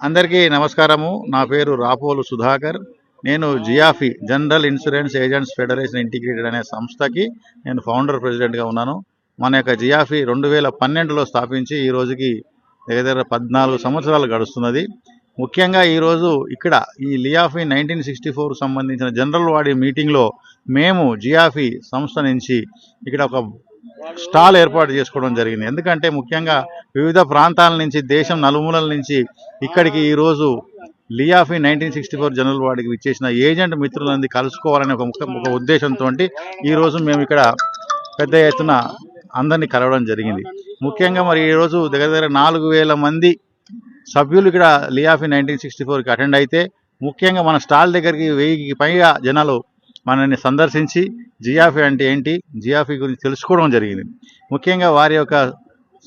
అందరికీ నమస్కారము. నా పేరు రాపోలు సుధాకర్. నేను జియాఫీ general insurance agents federation integrated అనే సంస్థకి నేను ఫౌండర్ ప్రెసిడెంట్గా ఉన్నాను. మన యొక్క జియాఫీ 2012లో స్థాపించి ఈ రోజుకి దగ్గర 14 సంవత్సరాలు గడుస్తున్నది. ముఖ్యంగా ఈరోజు ఇక్కడ ఈ లియాఫీ 1964 సంబంధించిన జనరల్ బాడీ మీటింగ్లో మేము జియాఫీ సంస్థ నుంచి ఇక్కడ ఒక స్టాల్ ఏర్పాటు చేసుకోవడం జరిగింది. ఎందుకంటే ముఖ్యంగా వివిధ ప్రాంతాల నుంచి దేశం నలుమూలల నుంచి ఇక్కడికి ఈరోజు లియాఫీ 1964 జనరల్ బాడీకి విచ్చేసిన ఏజెంట్ మిత్రులందరినీ కలుసుకోవాలనే ఒక ఉద్దేశంతో ఈరోజు మేము ఇక్కడ పెద్ద ఎత్తున అందరినీ కలవడం జరిగింది. ముఖ్యంగా మరి ఈరోజు దగ్గర 4,000 మంది సభ్యులు ఇక్కడ లియాఫీ 1964కి అటెండ్ అయితే ముఖ్యంగా మన స్టాల్ దగ్గరికి 1000కి పైగా జనాలు మనల్ని సందర్శించి జియాఫీ అంటే ఏంటి, జియాఫీ గురించి తెలుసుకోవడం జరిగింది. ముఖ్యంగా వారి యొక్క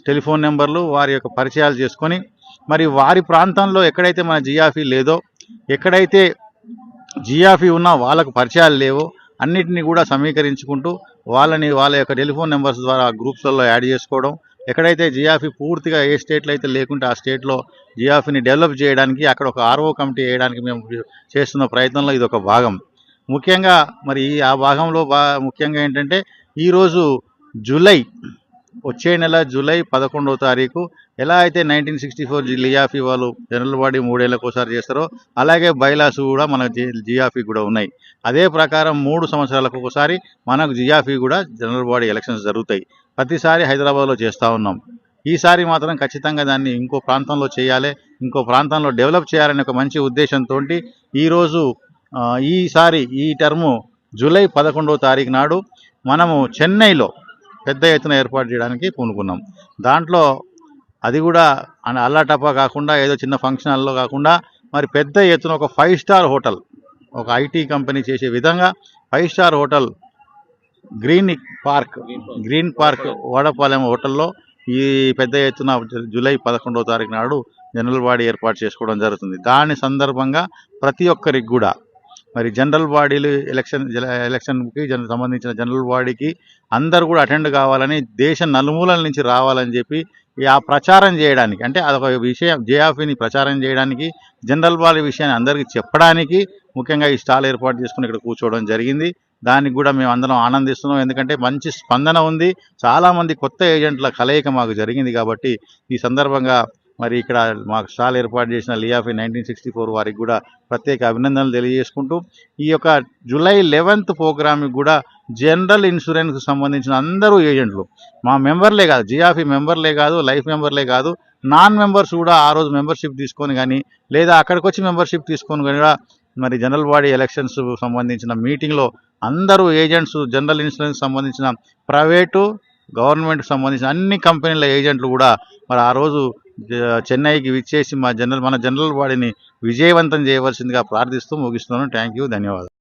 టెలిఫోన్ నెంబర్లు, వారి యొక్క పరిచయాలు చేసుకొని మరి వారి ప్రాంతంలో ఎక్కడైతే మన జియాఫీ లేదో, ఎక్కడైతే జియాఫీ ఉన్నా వాళ్ళకు పరిచయాలు లేవో అన్నిటినీ కూడా సమీకరించుకుంటూ వాళ్ళ యొక్క టెలిఫోన్ నెంబర్స్ ద్వారా గ్రూప్స్లలో యాడ్ చేసుకోవడం, ఎక్కడైతే జియాఫీ పూర్తిగా ఏ స్టేట్లో అయితే లేకుంటే ఆ స్టేట్లో జియాఫీని డెవలప్ చేయడానికి అక్కడ ఒక ఆర్ఓ కమిటీ వేయడానికి మేము చేస్తున్న ప్రయత్నంలో ఇది ఒక భాగం. ముఖ్యంగా మరి ఆ భాగంలో ముఖ్యంగా ఏంటంటే ఈరోజు వచ్చే నెల జూలై 11వ తారీఖు ఎలా అయితే 1964 లియాఫీ వాళ్ళు జనరల్ బాడీ 3 ఏళ్ళకు ఒకసారి చేస్తారో అలాగే బైలాస్ కూడా మన జియాఫీ కూడా ఉన్నాయి. అదే ప్రకారం 3 సంవత్సరాలకు ఒకసారి మనకు జియాఫీ కూడా జనరల్ బాడీ ఎలక్షన్స్ జరుగుతాయి. ప్రతిసారి హైదరాబాద్లో చేస్తూ ఉన్నాం. ఈసారి మాత్రం ఖచ్చితంగా దాన్ని ఇంకో ప్రాంతంలో చేయాలి, ఇంకో ప్రాంతంలో డెవలప్ చేయాలనే ఒక మంచి ఉద్దేశంతో ఈరోజు ఈసారి ఈ టర్ము జూలై 11వ తారీఖు నాడు మనము చెన్నైలో పెద్ద ఎత్తున ఏర్పాటు చేయడానికి పూనుకున్నాం. దాంట్లో అది కూడా అల్లాటప్పా కాకుండా ఏదో చిన్న ఫంక్షన్ హాల్లో కాకుండా మరి పెద్ద ఎత్తున ఒక 5 స్టార్ హోటల్, ఒక ఐటీ కంపెనీ చేసే విధంగా 5 star hotel green park Vadapalem హోటల్లో ఈ పెద్ద ఎత్తున జూలై 11వ తారీఖు నాడు జనరల్ బాడీ ఏర్పాటు చేసుకోవడం జరుగుతుంది. దాని సందర్భంగా ప్రతి ఒక్కరికి కూడా మరి జనరల్ బాడీలు ఎలక్షన్కి సంబంధించిన జనరల్ బాడీకి అందరూ కూడా అటెండ్ కావాలని, దేశం నలుమూలల నుంచి రావాలని చెప్పి ఆ ప్రచారం చేయడానికి, అంటే అదొక విషయం జియాఫీని ప్రచారం చేయడానికి, జనరల్ బాడీ విషయాన్ని అందరికీ చెప్పడానికి ముఖ్యంగా ఈ స్టాల్ ఏర్పాటు చేసుకుని ఇక్కడ కూర్చోవడం జరిగింది. దానికి కూడా మేము అందరం ఆనందిస్తున్నాం. ఎందుకంటే మంచి స్పందన ఉంది. చాలామంది కొత్త ఏజెంట్ల కలయిక మాకు జరిగింది. కాబట్టి ఈ సందర్భంగా మరి ఇక్కడ మాకు స్టాల్ ఏర్పాటు చేసిన లియాఫీ 1964 వారికి కూడా ప్రత్యేక అభినందనలు తెలియజేసుకుంటూ ఈ యొక్క జూలై 11th ప్రోగ్రామ్కి కూడా జనరల్ ఇన్సూరెన్స్కి సంబంధించిన అందరూ ఏజెంట్లు, మా మెంబర్లే కాదు, జియాఫీ మెంబర్లే కాదు, లైఫ్ మెంబర్లే కాదు, నాన్ మెంబర్స్ కూడా ఆ రోజు మెంబర్షిప్ తీసుకొని కానీ లేదా అక్కడికి వచ్చి మెంబర్షిప్ తీసుకొని కానీ కూడా మరి జనరల్ బాడీ ఎలక్షన్స్ సంబంధించిన మీటింగ్లో అందరూ ఏజెంట్స్, జనరల్ ఇన్సూరెన్స్ సంబంధించిన ప్రైవేటు, గవర్నమెంట్కి సంబంధించిన అన్ని కంపెనీల ఏజెంట్లు కూడా మరి ఆ రోజు చెన్నైకి విచ్చేసి మన జనరల్ బాడీని విజయవంతం చేయవలసిందిగా ప్రార్థిస్తూ ముగిస్తున్నాను. థ్యాంక్ యూ, ధన్యవాదాలు.